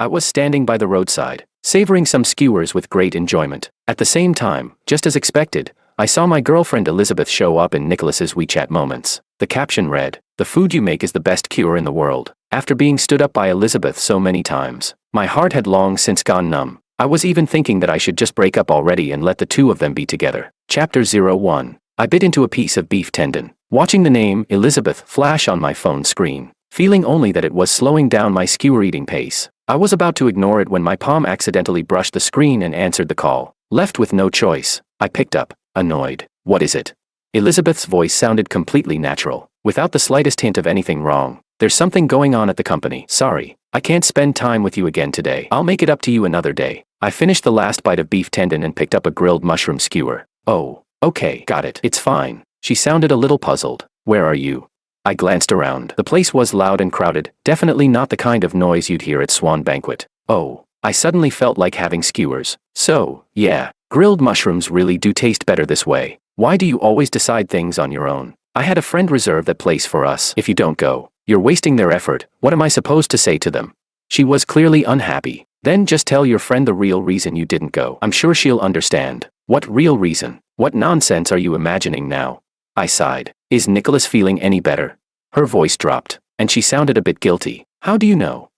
I was standing by the roadside, savoring some skewers with great enjoyment. At the same time, just as expected, I saw my girlfriend Elizabeth show up in Nicholas's WeChat moments. The caption read, "The food you make is the best cure in the world." After being stood up by Elizabeth so many times, my heart had long since gone numb. I was even thinking that I should just break up already and let the two of them be together. Chapter 01. I bit into a piece of beef tendon, watching the name Elizabeth flash on my phone screen, feeling only that it was slowing down my skewer eating pace. I was about to ignore it when my palm accidentally brushed the screen and answered the call. Left with no choice, I picked up, annoyed. "What is it?" Elizabeth's voice sounded completely natural, without the slightest hint of anything wrong. "There's something going on at the company. Sorry, I can't spend time with you again today. I'll make it up to you another day." I finished the last bite of beef tendon and picked up a grilled mushroom skewer. "Oh, okay, got it. It's fine." She sounded a little puzzled. "Where are you?" I glanced around. The place was loud and crowded, definitely not the kind of noise you'd hear at Swan Banquet. Oh, I suddenly felt like having skewers. So, yeah, grilled mushrooms really do taste better this way. Why do you always decide things on your own? I had a friend reserve that place for us. If you don't go, you're wasting their effort. What am I supposed to say to them? She was clearly unhappy. Then just tell your friend the real reason you didn't go. I'm sure she'll understand. What real reason? What nonsense are you imagining now? I sighed. Is Nicholas feeling any better? Her voice dropped, and she sounded a bit guilty. How do you know?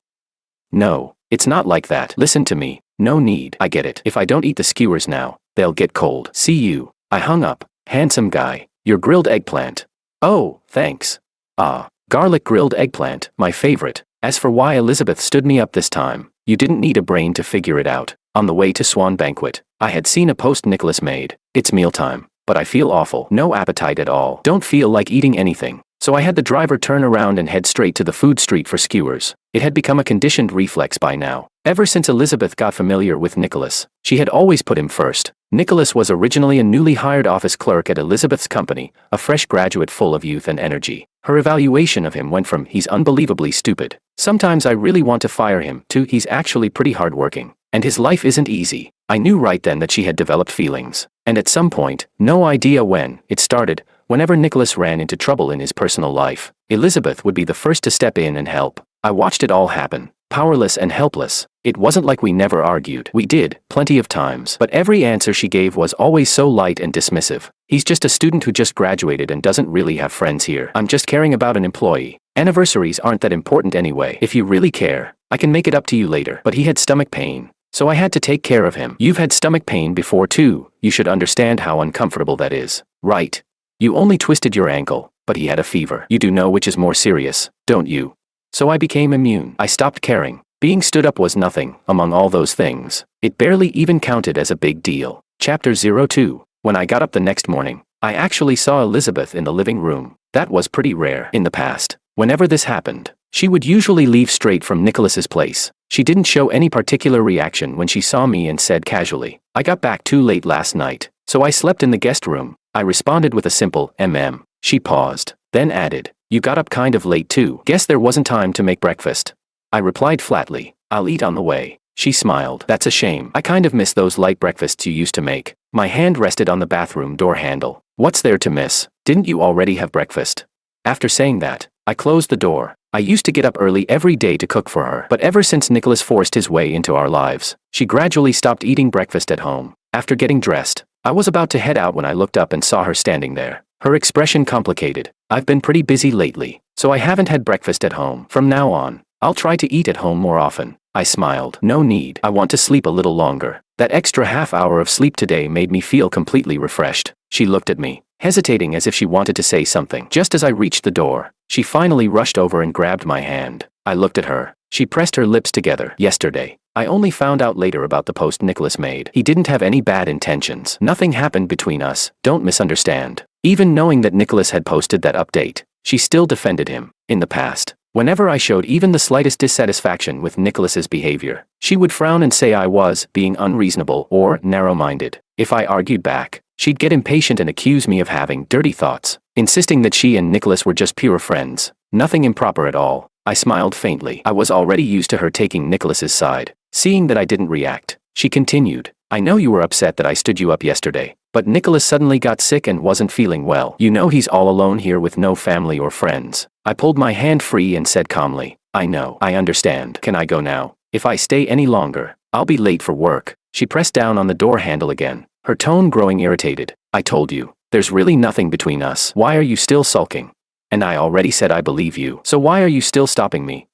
No, it's not like that. Listen to me. No need. I get it. If I don't eat the skewers now, they'll get cold. See you. I hung up. Handsome guy. Your grilled eggplant. Oh, thanks. Ah, garlic grilled eggplant, my favorite. As for why Elizabeth stood me up this time, you didn't need a brain to figure it out. On the way to Swan Banquet, I had seen a post Nicholas made. It's mealtime, but I feel awful. No appetite at all. Don't feel like eating anything. So I had the driver turn around and head straight to the food street for skewers. It had become a conditioned reflex by now. Ever since Elizabeth got familiar with Nicholas, she had always put him first. Nicholas was originally a newly hired office clerk at Elizabeth's company, a fresh graduate full of youth and energy. Her evaluation of him went from "he's unbelievably stupid, sometimes I really want to fire him," to "he's actually pretty hardworking, and his life isn't easy." I knew right then that she had developed feelings. And at some point, no idea when, it started, whenever Nicholas ran into trouble in his personal life, Elizabeth would be the first to step in and help. I watched it all happen, powerless and helpless. It wasn't like we never argued. We did, plenty of times. But every answer she gave was always so light and dismissive. "He's just a student who just graduated and doesn't really have friends here. I'm just caring about an employee. Anniversaries aren't that important anyway. If you really care, I can make it up to you later." But he had stomach pain, so I had to take care of him. "You've had stomach pain before too. You should understand how uncomfortable that is, right? You only twisted your ankle, but he had a fever. You do know which is more serious, don't you?" So I became immune. I stopped caring. Being stood up was nothing, among all those things. It barely even counted as a big deal. Chapter 02. When I got up the next morning, I actually saw Elizabeth in the living room. That was pretty rare. In the past, whenever this happened, she would usually leave straight from Nicholas's place. She didn't show any particular reaction when she saw me and said casually, "I got back too late last night, so I slept in the guest room." I responded with a simple "mm." She paused, then added, "You got up kind of late too. Guess there wasn't time to make breakfast." I replied flatly, "I'll eat on the way." She smiled. "That's a shame. I kind of miss those light breakfasts you used to make." My hand rested on the bathroom door handle. "What's there to miss? Didn't you already have breakfast?" After saying that, I closed the door. I used to get up early every day to cook for her. But ever since Nicholas forced his way into our lives, she gradually stopped eating breakfast at home. After getting dressed, I was about to head out when I looked up and saw her standing there. Her expression complicated. "I've been pretty busy lately, so I haven't had breakfast at home. From now on, I'll try to eat at home more often." I smiled. "No need. I want to sleep a little longer." That extra half hour of sleep today made me feel completely refreshed. She looked at me, hesitating as if she wanted to say something. Just as I reached the door, she finally rushed over and grabbed my hand. I looked at her. She pressed her lips together. "Yesterday, I only found out later about the post Nicholas made. He didn't have any bad intentions. Nothing happened between us. Don't misunderstand." Even knowing that Nicholas had posted that update, she still defended him. In the past, whenever I showed even the slightest dissatisfaction with Nicholas's behavior, she would frown and say I was being unreasonable or narrow-minded. If I argued back, she'd get impatient and accuse me of having dirty thoughts, insisting that she and Nicholas were just pure friends, nothing improper at all. I smiled faintly. I was already used to her taking Nicholas's side. Seeing that I didn't react, she continued, "I know you were upset that I stood you up yesterday, but Nicholas suddenly got sick and wasn't feeling well. You know he's all alone here with no family or friends." I pulled my hand free and said calmly, "I know. I understand. Can I go now?" If I stay any longer, I'll be late for work. She pressed down on the door handle again, her tone growing irritated. I told you, there's really nothing between us. Why are you still sulking? And I already said I believe you. So why are you still stopping me?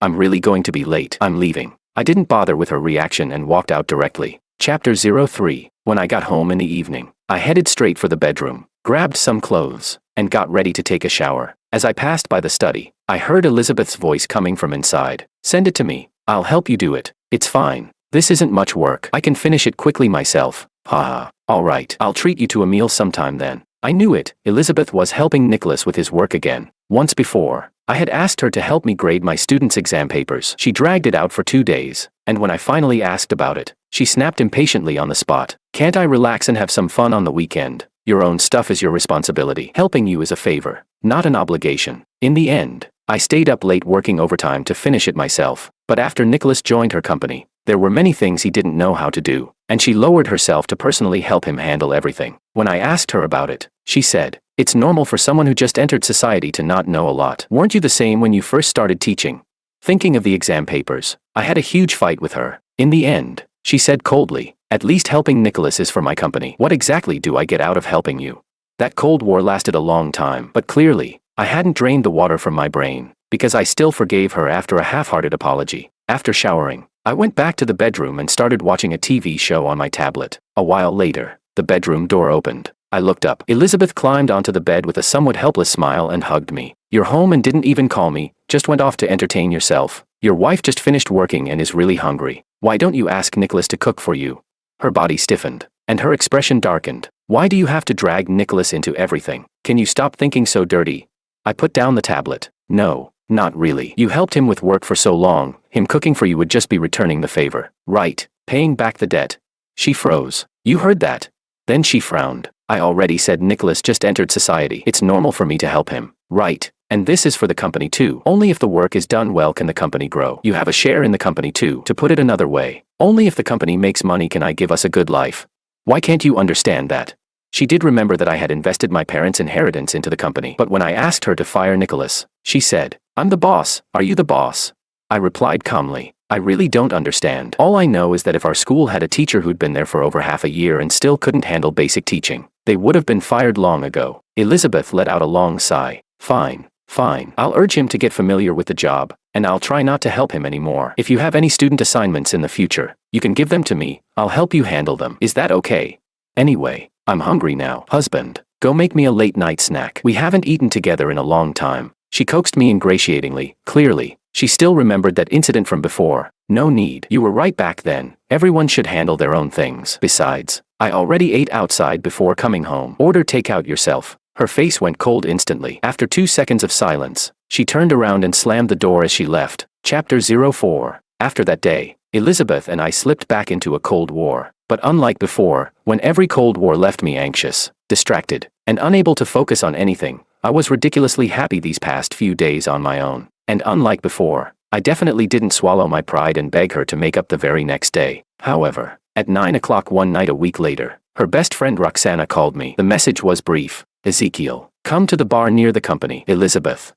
I'm really going to be late. I'm leaving. I didn't bother with her reaction and walked out directly. Chapter 03. When I got home in the evening, I headed straight for the bedroom, grabbed some clothes, and got ready to take a shower. As I passed by the study, I heard Elizabeth's voice coming from inside. Send it to me. I'll help you do it. It's fine. This isn't much work. I can finish it quickly myself. Haha. All right. I'll treat you to a meal sometime then. I knew it. Elizabeth was helping Nicholas with his work again. Once before, I had asked her to help me grade my students' exam papers. She dragged it out for 2 days, and when I finally asked about it, she snapped impatiently on the spot. Can't I relax and have some fun on the weekend? Your own stuff is your responsibility. Helping you is a favor, not an obligation. In the end, I stayed up late working overtime to finish it myself. But after Nicholas joined her company, there were many things he didn't know how to do, and she lowered herself to personally help him handle everything. When I asked her about it, she said, "It's normal for someone who just entered society to not know a lot. Weren't you the same when you first started teaching?" Thinking of the exam papers, I had a huge fight with her. In the end, she said coldly, "At least helping Nicholas is for my company. What exactly do I get out of helping you?" That Cold War lasted a long time, but clearly, I hadn't drained the water from my brain, because I still forgave her after a half-hearted apology. After showering, I went back to the bedroom and started watching a TV show on my tablet. A while later, the bedroom door opened. I looked up. Elizabeth climbed onto the bed with a somewhat helpless smile and hugged me. "You're home and didn't even call me, just went off to entertain yourself. Your wife just finished working and is really hungry. Why don't you ask Nicholas to cook for you?" Her body stiffened, and her expression darkened. "Why do you have to drag Nicholas into everything? Can you stop thinking so dirty?" I put down the tablet. "No, not really. You helped him with work for so long, him cooking for you would just be returning the favor. Right, paying back the debt." She froze. "You heard that?" Then she frowned. "I already said Nicholas just entered society. It's normal for me to help him. Right, and this is for the company too. Only if the work is done well can the company grow. You have a share in the company too. To put it another way, only if the company makes money can I give us a good life. Why can't you understand that?" She did remember that I had invested my parents' inheritance into the company, but when I asked her to fire Nicholas, she said, "I'm the boss. Are you the boss?" I replied calmly, "I really don't understand. All I know is that if our school had a teacher who'd been there for over half a year and still couldn't handle basic teaching, they would have been fired long ago." Elizabeth let out a long sigh. Fine. I'll urge him to get familiar with the job, and I'll try not to help him anymore. If you have any student assignments in the future, you can give them to me. I'll help you handle them. Is that okay? Anyway, I'm hungry now. Husband, go make me a late-night snack. We haven't eaten together in a long time. She coaxed me ingratiatingly. Clearly, she still remembered that incident from before. No need. You were right back then. Everyone should handle their own things. Besides, I already ate outside before coming home. Order takeout yourself. Her face went cold instantly. After 2 seconds of silence, she turned around and slammed the door as she left. Chapter 04. After that day, Elizabeth and I slipped back into a Cold War. But unlike before, when every Cold War left me anxious, distracted, and unable to focus on anything, I was ridiculously happy these past few days on my own. And unlike before, I definitely didn't swallow my pride and beg her to make up the very next day. However, at 9 o'clock one night a week later, her best friend Roxana called me. The message was brief. "Ezekiel, come to the bar near the company." Elizabeth.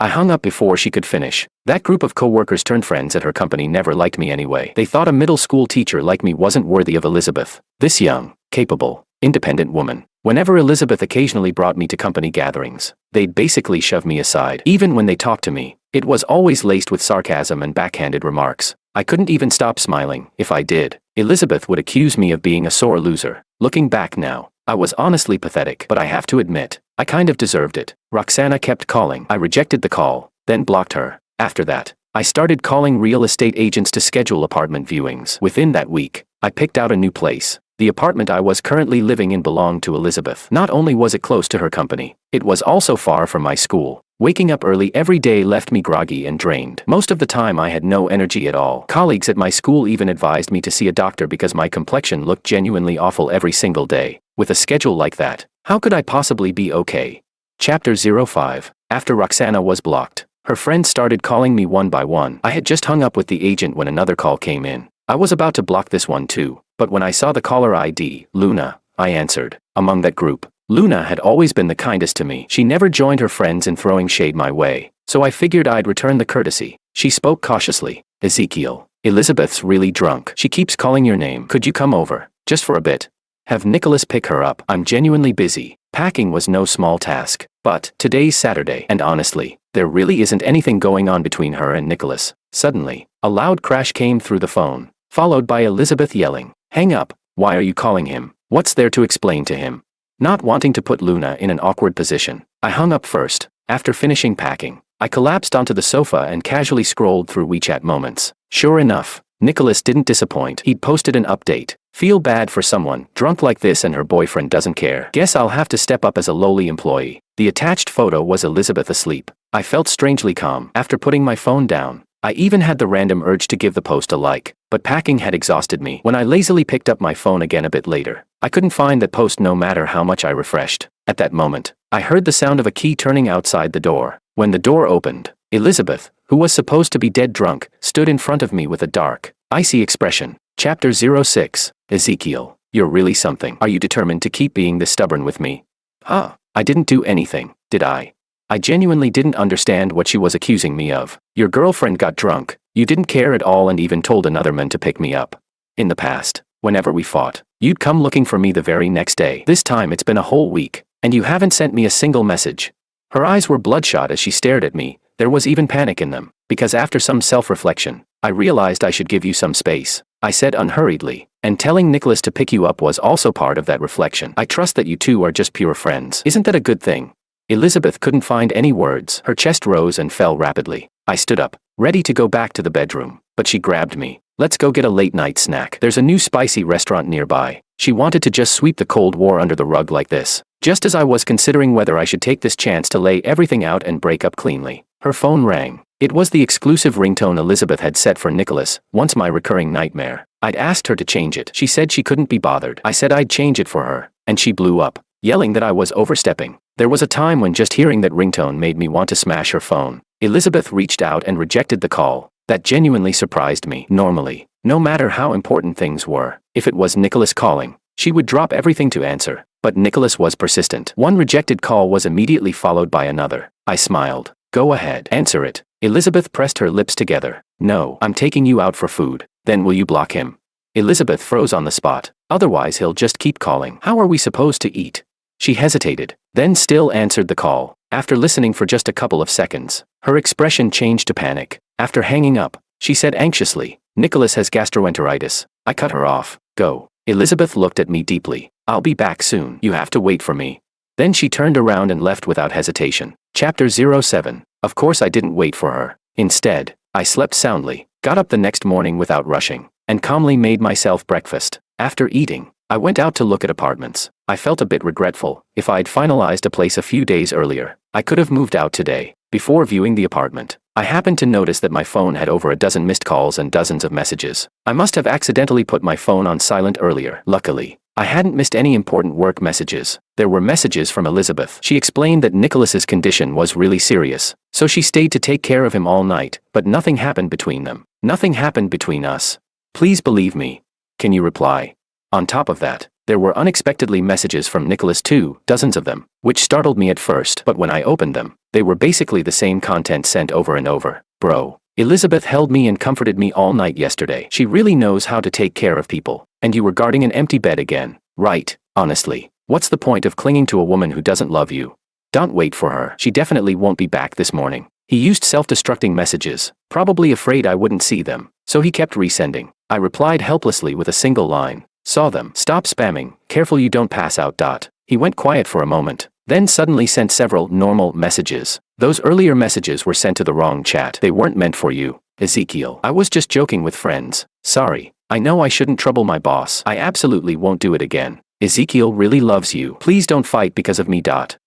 I hung up before she could finish. That group of co-workers turned friends at her company never liked me anyway. They thought a middle school teacher like me wasn't worthy of Elizabeth, this young, capable, independent woman. Whenever Elizabeth occasionally brought me to company gatherings, they'd basically shove me aside. Even when they talked to me, it was always laced with sarcasm and backhanded remarks. I couldn't even stop smiling. If I did, Elizabeth would accuse me of being a sore loser. Looking back now, I was honestly pathetic, but I have to admit, I kind of deserved it. Roxana kept calling. I rejected the call, then blocked her. After that, I started calling real estate agents to schedule apartment viewings. Within that week, I picked out a new place. The apartment I was currently living in belonged to Elizabeth. Not only was it close to her company, it was also far from my school. Waking up early every day left me groggy and drained. Most of the time I had no energy at all. Colleagues at my school even advised me to see a doctor because my complexion looked genuinely awful every single day. With a schedule like that, how could I possibly be okay? Chapter 05. After Roxana was blocked, her friends started calling me one by one. I had just hung up with the agent when another call came in. I was about to block this one too, but when I saw the caller ID, Luna, I answered. Among that group, Luna had always been the kindest to me. She never joined her friends in throwing shade my way, so I figured I'd return the courtesy. She spoke cautiously. Ezekiel, Elizabeth's really drunk. She keeps calling your name. Could you come over, just for a bit? Have Nicholas pick her up. I'm genuinely busy. Packing was no small task. But today's Saturday, and honestly, there really isn't anything going on between her and Nicholas. Suddenly, a loud crash came through the phone, followed by Elizabeth yelling, "Hang up. Why are you calling him? What's there to explain to him?" Not wanting to put Luna in an awkward position, I hung up first. After finishing packing, I collapsed onto the sofa and casually scrolled through WeChat moments. Sure enough, Nicholas didn't disappoint. He'd posted an update. Feel bad for someone drunk like this and her boyfriend doesn't care. Guess I'll have to step up as a lowly employee. The attached photo was Elizabeth asleep. I felt strangely calm. After putting my phone down, I even had the random urge to give the post a like, but packing had exhausted me. When I lazily picked up my phone again a bit later, I couldn't find that post no matter how much I refreshed. At that moment, I heard the sound of a key turning outside the door. When the door opened, Elizabeth, who was supposed to be dead drunk, stood in front of me with a dark, icy expression. Chapter 06. Ezekiel, you're really something. Are you determined to keep being this stubborn with me? I didn't do anything, did I? I genuinely didn't understand what she was accusing me of. Your girlfriend got drunk, you didn't care at all and even told another man to pick me up. In the past, whenever we fought, you'd come looking for me the very next day. This time it's been a whole week, and you haven't sent me a single message. Her eyes were bloodshot as she stared at me. There was even panic in them, because after some self-reflection, I realized I should give you some space. I said unhurriedly, and telling Nicholas to pick you up was also part of that reflection. I trust that you two are just pure friends. Isn't that a good thing? Elizabeth couldn't find any words. Her chest rose and fell rapidly. I stood up, ready to go back to the bedroom, but she grabbed me. Let's go get a late-night snack. There's a new spicy restaurant nearby. She wanted to just sweep the Cold War under the rug like this. Just as I was considering whether I should take this chance to lay everything out and break up cleanly, her phone rang. It was the exclusive ringtone Elizabeth had set for Nicholas, once my recurring nightmare. I'd asked her to change it. She said she couldn't be bothered. I said I'd change it for her, and she blew up, yelling that I was overstepping. There was a time when just hearing that ringtone made me want to smash her phone. Elizabeth reached out and rejected the call. That genuinely surprised me. Normally, no matter how important things were, if it was Nicholas calling, she would drop everything to answer. But Nicholas was persistent. One rejected call was immediately followed by another. I smiled. Go ahead, answer it. Elizabeth pressed her lips together. No, I'm taking you out for food. Then will you block him? Elizabeth froze on the spot. Otherwise he'll just keep calling. How are we supposed to eat? She hesitated, then still answered the call. After listening for just a couple of seconds, her expression changed to panic. After hanging up, she said anxiously, Nicholas has gastroenteritis. I cut her off. Go. Elizabeth looked at me deeply. I'll be back soon. You have to wait for me. Then she turned around and left without hesitation. Chapter 07. Of course I didn't wait for her. Instead, I slept soundly, got up the next morning without rushing, and calmly made myself breakfast. After eating, I went out to look at apartments. I felt a bit regretful. If I'd finalized a place a few days earlier, I could have moved out today. Before viewing the apartment, I happened to notice that my phone had over a dozen missed calls and dozens of messages. I must have accidentally put my phone on silent earlier. Luckily, I hadn't missed any important work messages. There were messages from Elizabeth. She explained that Nicholas's condition was really serious, so she stayed to take care of him all night, but nothing happened between them. Nothing happened between us. Please believe me. Can you reply? On top of that, there were unexpectedly messages from Nicholas too, dozens of them, which startled me at first, but when I opened them, they were basically the same content sent over and over. Bro. Elizabeth held me and comforted me all night yesterday. She really knows how to take care of people. And you were guarding an empty bed again, right? Honestly, what's the point of clinging to a woman who doesn't love you? Don't wait for her. She definitely won't be back this morning. He used self-destructing messages, probably afraid I wouldn't see them, so he kept resending. I replied helplessly with a single line. Saw them. Stop spamming. Careful you don't pass out. He went quiet for a moment, then suddenly sent several normal messages. Those earlier messages were sent to the wrong chat. They weren't meant for you, Ezekiel. I was just joking with friends. Sorry. I know I shouldn't trouble my boss. I absolutely won't do it again. Ezekiel really loves you. Please don't fight because of me.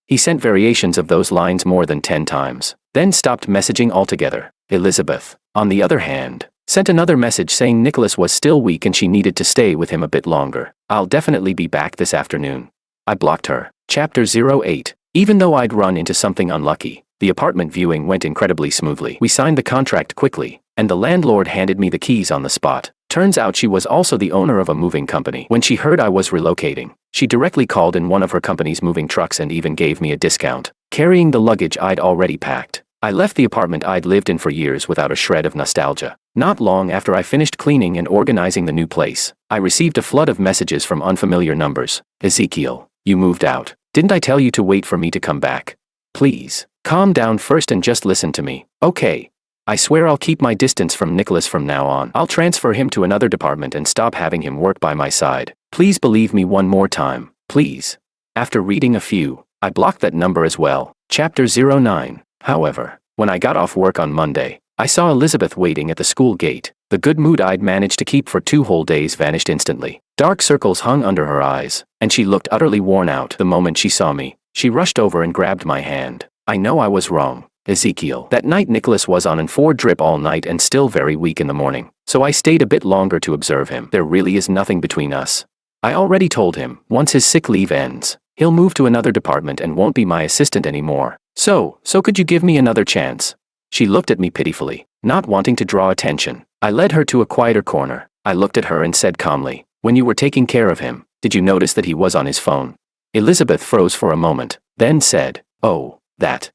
He sent variations of those lines more than 10 times, then stopped messaging altogether. Elizabeth, on the other hand, sent another message saying Nicholas was still weak and she needed to stay with him a bit longer. I'll definitely be back this afternoon. I blocked her. Chapter 08. Even though I'd run into something unlucky, the apartment viewing went incredibly smoothly. We signed the contract quickly, and the landlord handed me the keys on the spot. Turns out she was also the owner of a moving company. When she heard I was relocating, she directly called in one of her company's moving trucks and even gave me a discount. Carrying the luggage I'd already packed, I left the apartment I'd lived in for years without a shred of nostalgia. Not long after I finished cleaning and organizing the new place, I received a flood of messages from unfamiliar numbers. Ezekiel, you moved out. Didn't I tell you to wait for me to come back? Please, calm down first and just listen to me, okay? I swear I'll keep my distance from Nicholas from now on. I'll transfer him to another department and stop having him work by my side. Please believe me one more time, please. After reading a few, I blocked that number as well. Chapter 09. However, when I got off work on Monday, I saw Elizabeth waiting at the school gate. The good mood I'd managed to keep for 2 whole days vanished instantly. Dark circles hung under her eyes, and she looked utterly worn out. The moment she saw me, she rushed over and grabbed my hand. I know I was wrong, Ezekiel. That night Nicholas was on an 4 drip all night and still very weak in the morning, so I stayed a bit longer to observe him. There really is nothing between us. I already told him, once his sick leave ends, he'll move to another department and won't be my assistant anymore. So could you give me another chance? She looked at me pitifully, not wanting to draw attention. I led her to a quieter corner. I looked at her and said calmly, when you were taking care of him, did you notice that he was on his phone? Elizabeth froze for a moment, then said, oh, that.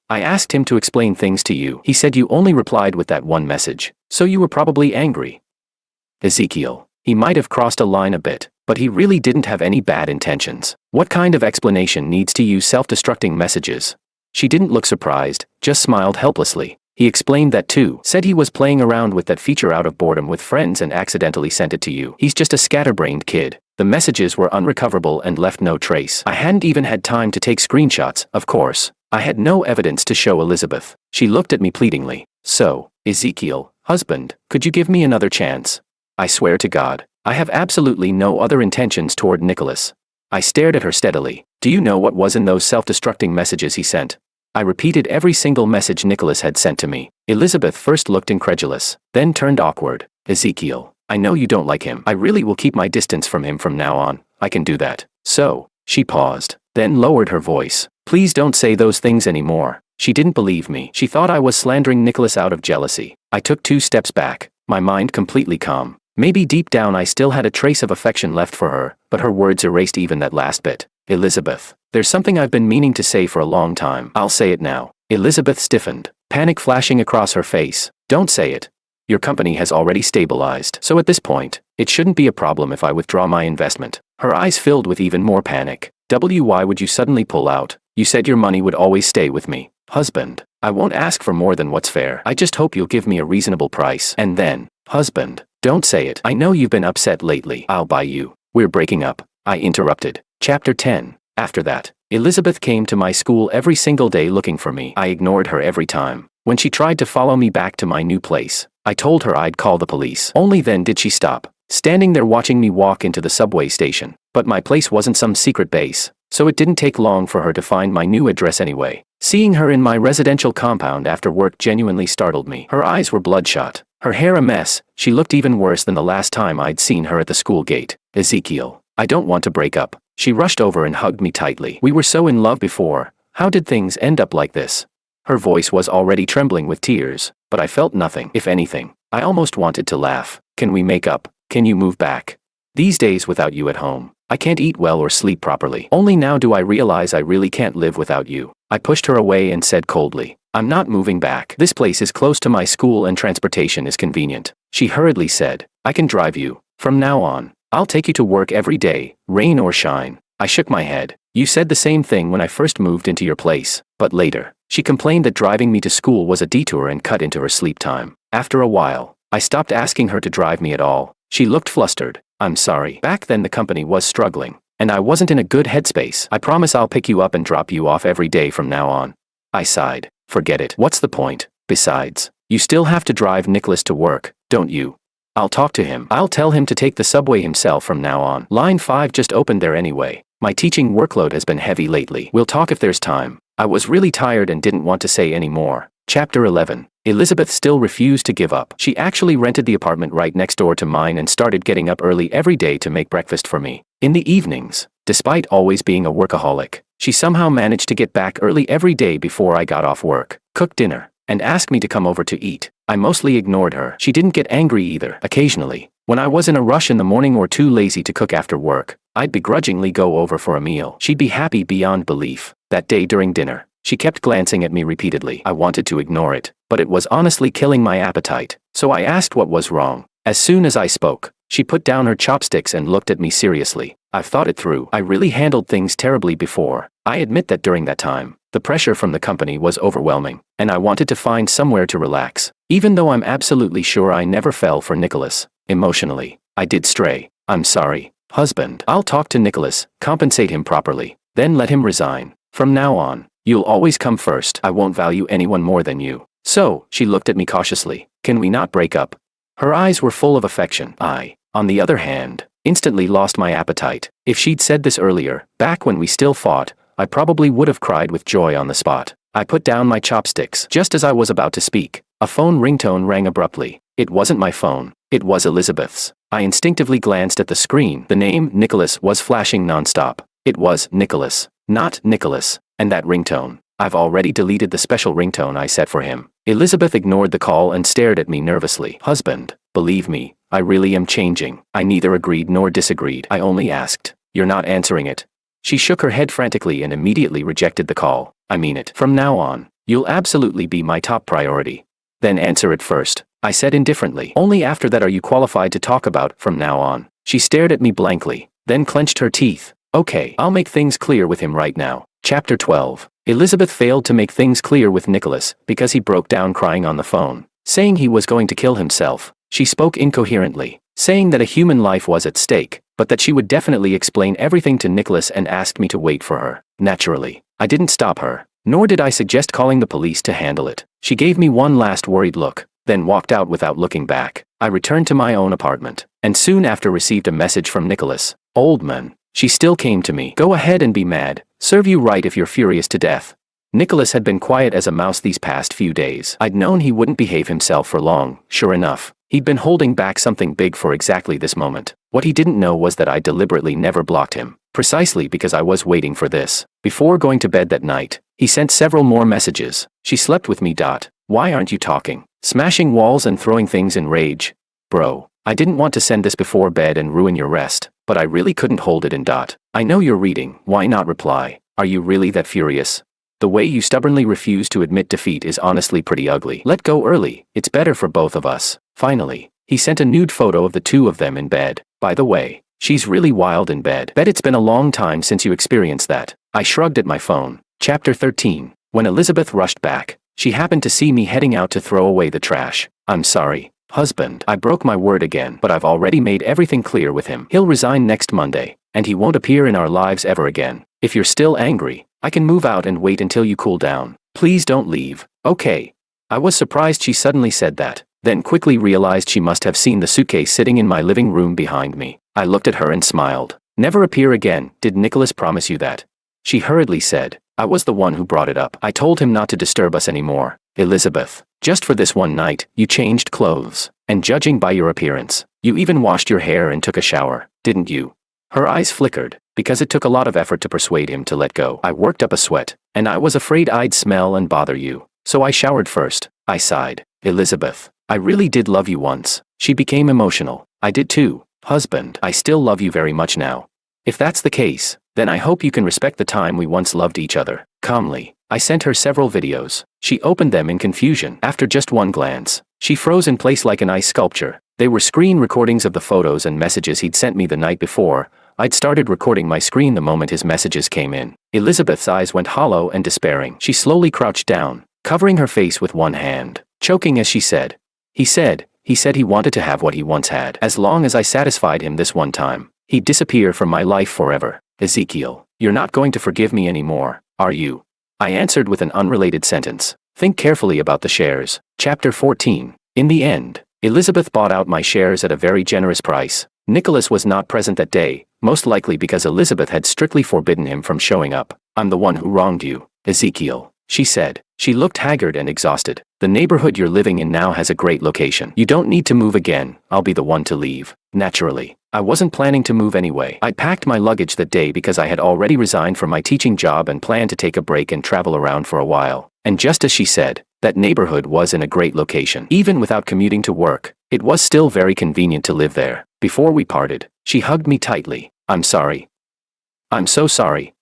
I asked him to explain things to you. He said you only replied with that one message, so you were probably angry. Ezekiel, he might have crossed a line a bit, but he really didn't have any bad intentions. What kind of explanation needs to use self-destructing messages? She didn't look surprised, just smiled helplessly. He explained that too, said he was playing around with that feature out of boredom with friends and accidentally sent it to you. He's just a scatterbrained kid. The messages were unrecoverable and left no trace. I hadn't even had time to take screenshots, of course. I had no evidence to show Elizabeth. She looked at me pleadingly. So, Ezekiel, husband, could you give me another chance? I swear to God, I have absolutely no other intentions toward Nicholas. I stared at her steadily. Do you know what was in those self-destructing messages he sent? I repeated every single message Nicholas had sent to me. Elizabeth first looked incredulous, then turned awkward. Ezekiel, I know you don't like him. I really will keep my distance from him from now on. I can do that. So, she paused, then lowered her voice. Please don't say those things anymore. She didn't believe me. She thought I was slandering Nicholas out of jealousy. I took 2 steps back, my mind completely calm. Maybe deep down I still had a trace of affection left for her, but her words erased even that last bit. Elizabeth, there's something I've been meaning to say for a long time. I'll say it now. Elizabeth stiffened, panic flashing across her face. Don't say it. Your company has already stabilized, so at this point, it shouldn't be a problem if I withdraw my investment. Her eyes filled with even more panic. Why would you suddenly pull out? You said your money would always stay with me. Husband, I won't ask for more than what's fair. I just hope you'll give me a reasonable price. And then, husband, don't say it. I know you've been upset lately. I'll buy you. We're breaking up. I interrupted. Chapter 10. After that, Elizabeth came to my school every single day looking for me. I ignored her every time. When she tried to follow me back to my new place, I told her I'd call the police. Only then did she stop, standing there watching me walk into the subway station. But my place wasn't some secret base, so it didn't take long for her to find my new address anyway. Seeing her in my residential compound after work genuinely startled me. Her eyes were bloodshot, her hair a mess. She looked even worse than the last time I'd seen her at the school gate. Ezekiel, I don't want to break up. She rushed over and hugged me tightly. We were so in love before. How did things end up like this? Her voice was already trembling with tears, but I felt nothing. If anything, I almost wanted to laugh. Can we make up? Can you move back? These days without you at home, I can't eat well or sleep properly. Only now do I realize I really can't live without you. I pushed her away and said coldly, I'm not moving back. This place is close to my school and transportation is convenient. She hurriedly said, I can drive you. From now on, I'll take you to work every day, rain or shine. I shook my head. You said the same thing when I first moved into your place, but later, she complained that driving me to school was a detour and cut into her sleep time. After a while, I stopped asking her to drive me at all. She looked flustered. I'm sorry. Back then the company was struggling, and I wasn't in a good headspace. I promise I'll pick you up and drop you off every day from now on. I sighed. Forget it. What's the point? Besides, you still have to drive Nicholas to work, don't you? I'll talk to him. I'll tell him to take the subway himself from now on. Line 5 just opened there anyway. My teaching workload has been heavy lately. We'll talk if there's time. I was really tired and didn't want to say any more. Chapter 11. Elizabeth still refused to give up. She actually rented the apartment right next door to mine and started getting up early every day to make breakfast for me. In the evenings, despite always being a workaholic, she somehow managed to get back early every day before I got off work, cook dinner, and ask me to come over to eat. I mostly ignored her. She didn't get angry either. Occasionally, when I was in a rush in the morning or too lazy to cook after work, I'd begrudgingly go over for a meal. She'd be happy beyond belief. That day during dinner, she kept glancing at me repeatedly. I wanted to ignore it, but it was honestly killing my appetite, so I asked what was wrong. As soon as I spoke, she put down her chopsticks and looked at me seriously. I've thought it through. I really handled things terribly before. I admit that during that time, the pressure from the company was overwhelming, and I wanted to find somewhere to relax. Even though I'm absolutely sure I never fell for Nicholas, emotionally, I did stray. I'm sorry, husband. I'll talk to Nicholas, compensate him properly, then let him resign. From now on, you'll always come first. I won't value anyone more than you. So, she looked at me cautiously. Can we not break up? Her eyes were full of affection. I, on the other hand, instantly lost my appetite. If she'd said this earlier, back when we still fought, I probably would have cried with joy on the spot. I put down my chopsticks. Just as I was about to speak, a phone ringtone rang abruptly. It wasn't my phone. It was Elizabeth's. I instinctively glanced at the screen. The name Nicholas was flashing nonstop. It was Nicholas, not Nicholas, and that ringtone. I've already deleted the special ringtone I set for him. Elizabeth ignored the call and stared at me nervously. Husband, believe me, I really am changing. I neither agreed nor disagreed. I only asked. You're not answering it. She shook her head frantically and immediately rejected the call. I mean it. From now on, you'll absolutely be my top priority. Then answer it first, I said indifferently. Only after that are you qualified to talk about from now on. She stared at me blankly, then clenched her teeth. Okay, I'll make things clear with him right now. Chapter 12. Elizabeth failed to make things clear with Nicholas because he broke down crying on the phone, saying he was going to kill himself. She spoke incoherently, saying that a human life was at stake, but that she would definitely explain everything to Nicholas and asked me to wait for her. Naturally, I didn't stop her, nor did I suggest calling the police to handle it. She gave me one last worried look, then walked out without looking back. I returned to my own apartment, and soon after received a message from Nicholas. Old man. She still came to me. Go ahead and be mad. Serve you right if you're furious to death. Nicholas had been quiet as a mouse these past few days. I'd known he wouldn't behave himself for long. Sure enough, he'd been holding back something big for exactly this moment. What he didn't know was that I deliberately never blocked him, precisely because I was waiting for this. Before going to bed that night, he sent several more messages. She slept with me. Why aren't you talking? Smashing walls and throwing things in rage. Bro, I didn't want to send this before bed and ruin your rest, but I really couldn't hold it in. I know you're reading. Why not reply? Are you really that furious? The way you stubbornly refuse to admit defeat is honestly pretty ugly. Let go early. It's better for both of us. Finally, he sent a nude photo of the two of them in bed. By the way, she's really wild in bed. Bet it's been a long time since you experienced that. I shrugged at my phone. Chapter 13. When Elizabeth rushed back, she happened to see me heading out to throw away the trash. I'm sorry, husband. I broke my word again, but I've already made everything clear with him. He'll resign next Monday, and he won't appear in our lives ever again. If you're still angry, I can move out and wait until you cool down. Please don't leave. Okay. I was surprised she suddenly said that, then quickly realized she must have seen the suitcase sitting in my living room behind me. I looked at her and smiled. Never appear again. Did Nicholas promise you that? She hurriedly said. I was the one who brought it up. I told him not to disturb us anymore. Elizabeth, just for this one night, you changed clothes. And judging by your appearance, you even washed your hair and took a shower, didn't you? Her eyes flickered, because it took a lot of effort to persuade him to let go. I worked up a sweat, and I was afraid I'd smell and bother you. So I showered first. I sighed. Elizabeth, I really did love you once. She became emotional. I did too, husband. I still love you very much now. If that's the case, then I hope you can respect the time we once loved each other. Calmly, I sent her several videos. She opened them in confusion. After just one glance, she froze in place like an ice sculpture. They were screen recordings of the photos and messages he'd sent me the night before. I'd started recording my screen the moment his messages came in. Elizabeth's eyes went hollow and despairing. She slowly crouched down, covering her face with one hand, choking as she said, He said he wanted to have what he once had. As long as I satisfied him this one time, he'd disappear from my life forever. Ezekiel, you're not going to forgive me anymore, are you? I answered with an unrelated sentence. Think carefully about the shares. Chapter 14. In the end, Elizabeth bought out my shares at a very generous price. Nicholas was not present that day, most likely because Elizabeth had strictly forbidden him from showing up. I'm the one who wronged you, Ezekiel, she said. She looked haggard and exhausted. The neighborhood you're living in now has a great location. You don't need to move again. I'll be the one to leave. Naturally, I wasn't planning to move anyway. I packed my luggage that day because I had already resigned from my teaching job and planned to take a break and travel around for a while. And just as she said, that neighborhood was in a great location. Even without commuting to work, it was still very convenient to live there. Before we parted, she hugged me tightly. I'm sorry. I'm so sorry.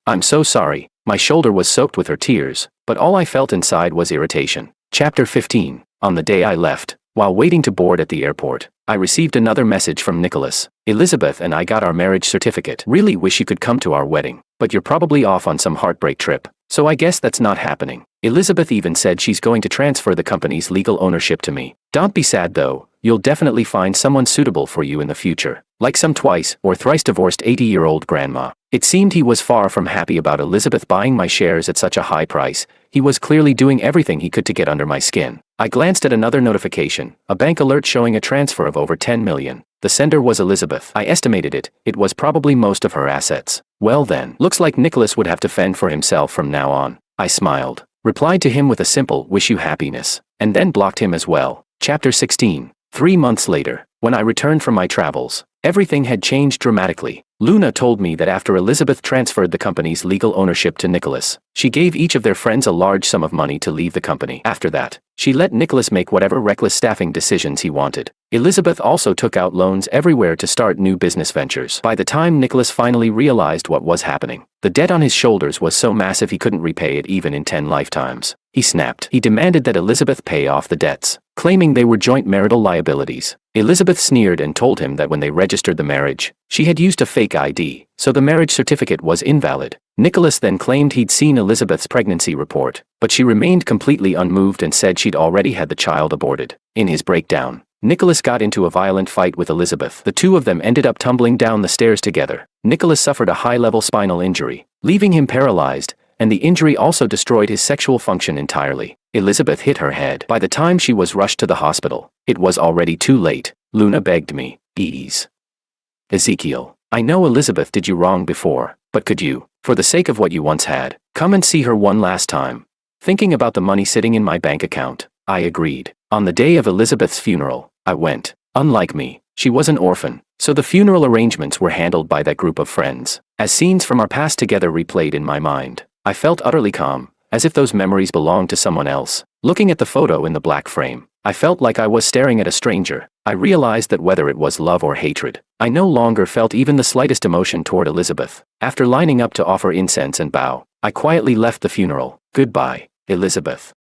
I'm so sorry. My shoulder was soaked with her tears, but all I felt inside was irritation. Chapter 15. On the day I left, while waiting to board at the airport, I received another message from Nicholas. Elizabeth and I got our marriage certificate. Really wish you could come to our wedding, but you're probably off on some heartbreak trip, so I guess that's not happening. Elizabeth even said she's going to transfer the company's legal ownership to me. Don't be sad though, you'll definitely find someone suitable for you in the future, like some twice or thrice divorced 80-year-old grandma. It seemed he was far from happy about Elizabeth buying my shares at such a high price. He was clearly doing everything he could to get under my skin. I glanced at another notification, a bank alert showing a transfer of over 10 million. The sender was Elizabeth. I estimated it was probably most of her assets. Well then, looks like Nicholas would have to fend for himself from now on. I smiled, replied to him with a simple "wish you happiness," and then blocked him as well. Chapter 16. 3 months later, when I returned from my travels, everything had changed dramatically. Luna told me that after Elizabeth transferred the company's legal ownership to Nicholas, she gave each of their friends a large sum of money to leave the company. After that, she let Nicholas make whatever reckless staffing decisions he wanted. Elizabeth also took out loans everywhere to start new business ventures. By the time Nicholas finally realized what was happening, the debt on his shoulders was so massive he couldn't repay it even in 10 lifetimes. He snapped. He demanded that Elizabeth pay off the debts, claiming they were joint marital liabilities. Elizabeth sneered and told him that when they registered the marriage, she had used a fake ID, so the marriage certificate was invalid. Nicholas then claimed he'd seen Elizabeth's pregnancy report, but she remained completely unmoved and said she'd already had the child aborted. In his breakdown, Nicholas got into a violent fight with Elizabeth. The two of them ended up tumbling down the stairs together. Nicholas suffered a high-level spinal injury, leaving him paralyzed, and the injury also destroyed his sexual function entirely. Elizabeth hit her head. By the time she was rushed to the hospital, it was already too late. Luna begged me, "Please, Ezekiel, I know Elizabeth did you wrong before, but could you, for the sake of what you once had, come and see her one last time?" Thinking about the money sitting in my bank account, I agreed. On the day of Elizabeth's funeral, I went. Unlike me, she was an orphan, so the funeral arrangements were handled by that group of friends. As scenes from our past together replayed in my mind, I felt utterly calm, as if those memories belonged to someone else. Looking at the photo in the black frame, I felt like I was staring at a stranger. I realized that whether it was love or hatred, I no longer felt even the slightest emotion toward Elizabeth. After lining up to offer incense and bow, I quietly left the funeral. Goodbye, Elizabeth.